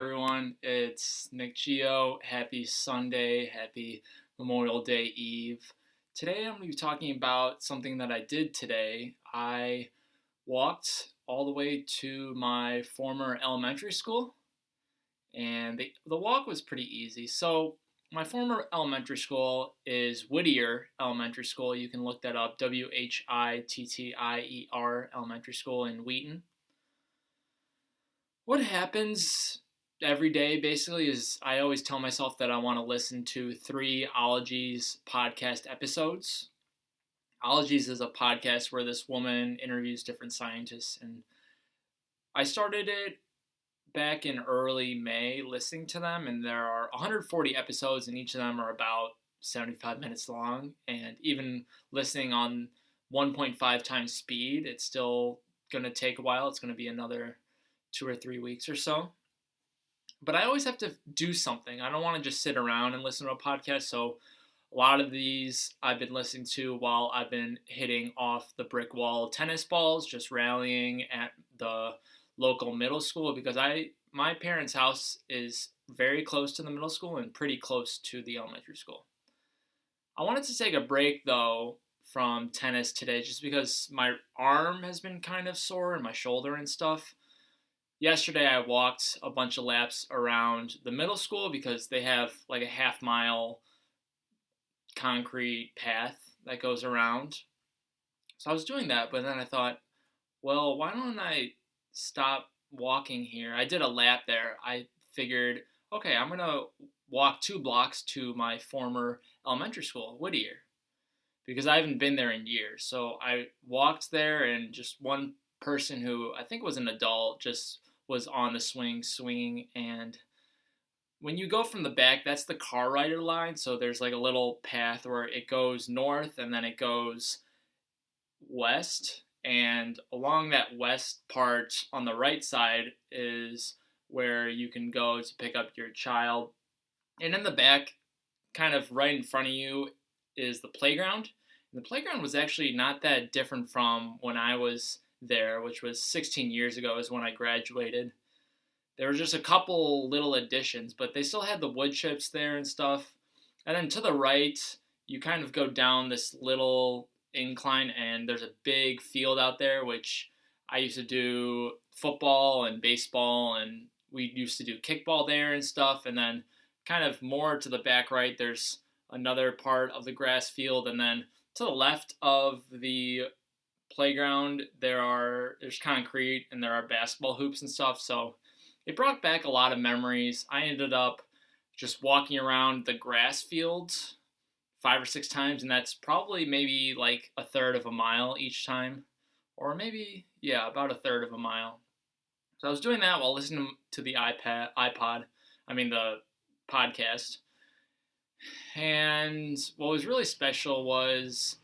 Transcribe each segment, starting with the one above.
Everyone, it's Nick Geo. Happy Sunday, happy Memorial Day Eve. Today I'm going to be talking about something that I did today. I walked all the way to my former elementary school, and the walk was pretty easy. So, my former elementary school is Whittier Elementary School. You can look that up, Whittier Elementary School in Wheaton. What happens every day basically is I always tell myself that I want to listen to three Ologies podcast episodes. Ologies is a podcast where this woman interviews different scientists, and I started it back in early May listening to them, and there are 140 episodes, and each of them are about 75 minutes long. And even listening on 1.5 times speed, it's still going to take a while. It's going to be another 2 or 3 weeks or so. But I always have to do something. I don't want to just sit around and listen to a podcast. So a lot of these I've been listening to while I've been hitting off the brick wall tennis balls, just rallying at the local middle school because my parents' house is very close to the middle school and pretty close to the elementary school. I wanted to take a break though from tennis today just because my arm has been kind of sore and my shoulder and stuff. Yesterday I walked a bunch of laps around the middle school because they have like a half-mile concrete path that goes around. So I was doing that, but then I thought, well, why don't I stop walking here? I did a lap there. I figured, okay, I'm going to walk 2 blocks to my former elementary school, Whittier, because I haven't been there in years. So I walked there, and just one person who I think was an adult just was on the swinging. And when you go from the back, that's the car rider line. So there's like a little path where it goes north and then it goes west. And along that west part on the right side is where you can go to pick up your child. And in the back, kind of right in front of you, is the playground. And the playground was actually not that different from when I was there, which was 16 years ago is when I graduated. There were just a couple little additions, but they still had the wood chips there and stuff. And then to the right, you kind of go down this little incline, and there's a big field out there, which I used to do football and baseball, and we used to do kickball there and stuff. And then kind of more to the back right, there's another part of the grass field, and then to the left of the playground there's concrete and there are basketball hoops and stuff. So it brought back a lot of memories. I ended up just walking around the grass fields 5 or 6 times, and that's probably maybe like a third of a mile each time, or maybe about a third of a mile. So I was doing that while listening to the the podcast. And what was really special was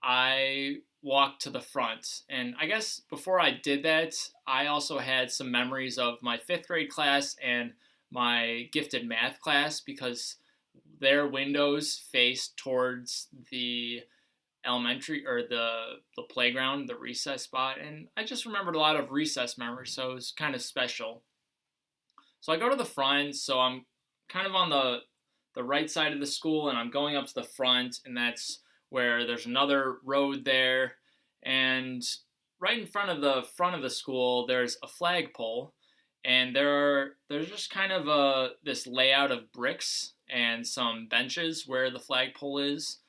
I walked to the front. And I guess before I did that, I also had some memories of my fifth grade class and my gifted math class because their windows faced towards the elementary or the playground, the recess spot. And I just remembered a lot of recess memories, so it was kind of special. So I go to the front, so I'm kind of on the right side of the school, and I'm going up to the front, and that's where there's another road there, and right in front of the school there's a flagpole, and there's just kind of this layout of bricks and some benches where the flagpole is.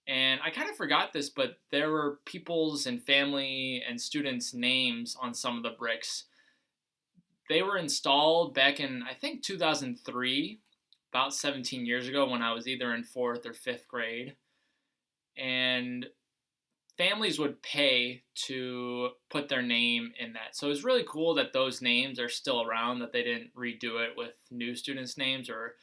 And I kind of forgot this, but there were people's and family and students' names on some of the bricks. They were installed back in, I think, 2003, about 17 years ago, when I was either in 4th or 5th grade. And families would pay to put their name in that. So it was really cool that those names are still around, that they didn't redo it with new students' names, or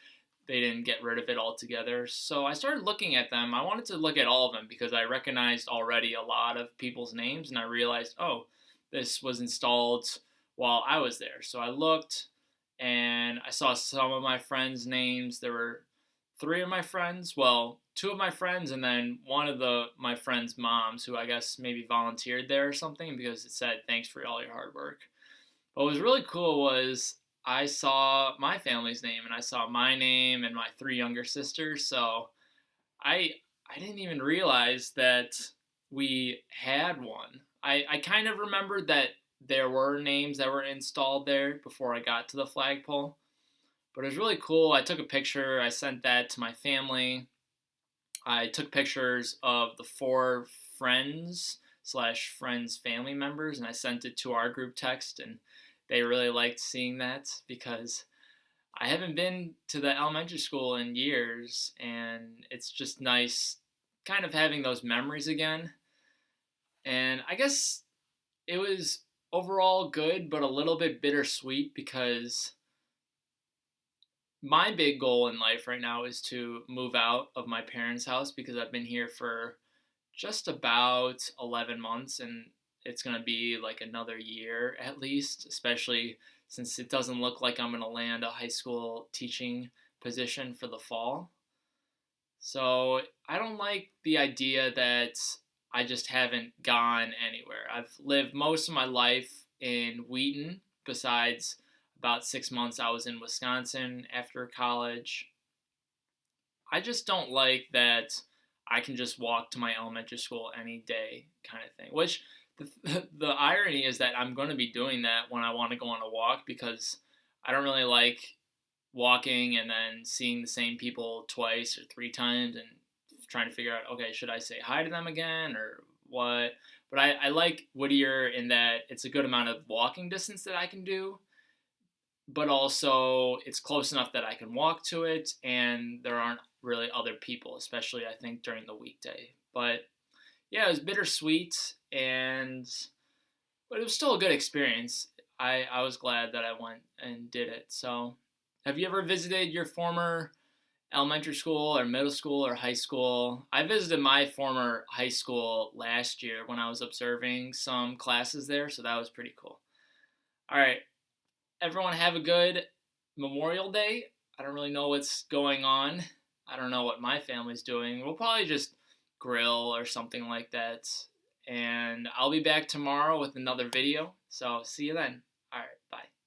they didn't get rid of it altogether. So I started looking at them. I wanted to look at all of them because I recognized already a lot of people's names, and I realized, oh, this was installed while I was there. So I looked, and I saw some of my friends' names. There were 3 of my friends, well, 2 of my friends, and then one of my friends' moms, who I guess maybe volunteered there or something, because it said, thanks for all your hard work. But what was really cool was I saw my family's name and I saw my name and my three younger sisters. So I I didn't even realize that we had one. I kind of remembered that there were names that were installed there before I got to the flagpole. But it was really cool. I took a picture, I sent that to my family. I took pictures of the four friends slash friends family members and I sent it to our group text, and they really liked seeing that because I haven't been to the elementary school in years, and it's just nice kind of having those memories again. And I guess it was overall good, but a little bit bittersweet because my big goal in life right now is to move out of my parents' house because I've been here for just about 11 months, and it's going to be like another year at least, especially since it doesn't look like I'm going to land a high school teaching position for the fall. So I don't like the idea that I just haven't gone anywhere. I've lived most of my life in Wheaton, besides about 6 months I was in Wisconsin after college. I just don't like that I can just walk to my elementary school any day kind of thing. Which the irony is that I'm going to be doing that when I want to go on a walk because I don't really like walking and then seeing the same people twice or three times and trying to figure out, okay, should I say hi to them again or what? But I like Whittier in that it's a good amount of walking distance that I can do, but also it's close enough that I can walk to it and there aren't really other people, especially I think during the weekday. But yeah, it was bittersweet, and but it was still a good experience. I was glad that I went and did it. So, have you ever visited your former elementary school or middle school or high school? I visited my former high school last year when I was observing some classes there, so that was pretty cool. All right, everyone have a good Memorial Day. I don't really know what's going on. I don't know what my family's doing. We'll probably just grill or something like that. And I'll be back tomorrow with another video. So see you then. All right, bye.